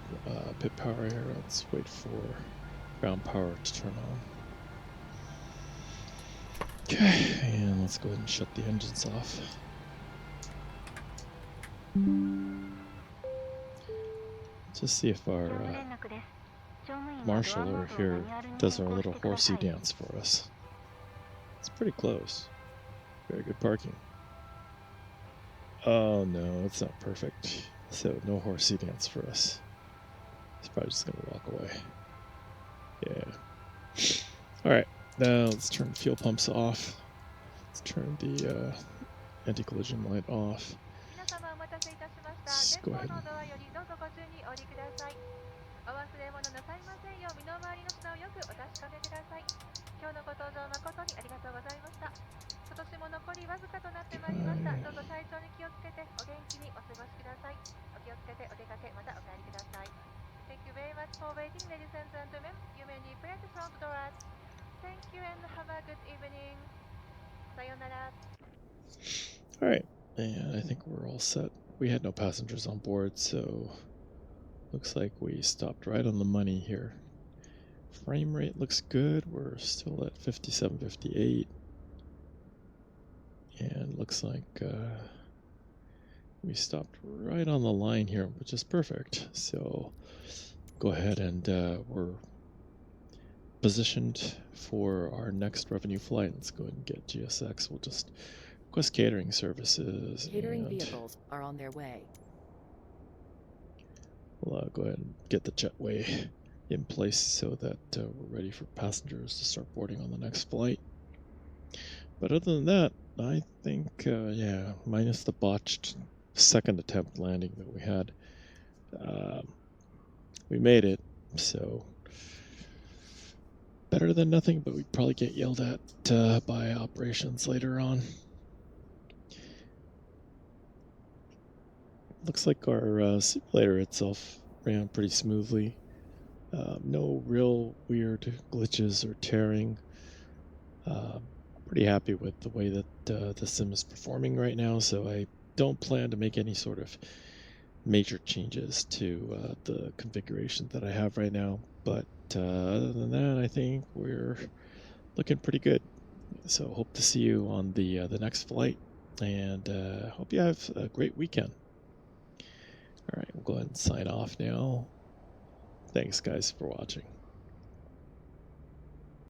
pit power here. Let's wait for ground power to turn on. Okay, and let's go ahead and shut the engines off. Just see if our marshaller here does our little horsey dance for us. It's pretty close. Very good parking. Oh no, it's not perfect. So no horsey dance for us. He's probably just gonna walk away. Yeah. Alright, now let's turn fuel pumps off. Let's turn the anti-collision light off. 皆様お待たせいたしました。 Let's 前 go 方 ahead の and ドアよりどうぞご注意お降りください。お忘れ物なさいませんよう身の回りの品をよくお確かめください。今日のご搭乗誠にありがとうございました。今年も残りわずかとなってまいりました。どうぞ体調に気をつけてお元気にお過ごしください。お気をつけてお出かけまたお帰りください。Thank you very much for waiting, ladies and gentlemen. You may press the front doors. Thank you and have a good evening. さようなら。 Alright, and I think we're all set. We had no passengers on board, so looks like we stopped right on the money here. Frame rate looks good. We're still at 57, 58. And looks like we stopped right on the line here, which is perfect. So go ahead and we're positioned for our next revenue flight. Let's go ahead and get GSX. We'll just request catering services. Catering and vehicles are on their way. we'll go ahead and get the jetway in place so that we're ready for passengers to start boarding on the next flight. But other than that, I think, yeah, minus the botched second attempt landing that we had, we made it. So better than nothing, but we'd probably get yelled at by operations later on. Looks like our simulator itself ran pretty smoothly. No real weird glitches or tearing. Pretty happy with the way that the sim is performing right now, so I don't plan to make any sort of major changes to the configuration that I have right now. But other than that, I think we're looking pretty good. So hope to see you on the next flight, and hope you have a great weekend. All right, we'll go ahead and sign off now. Thanks, guys, for watching.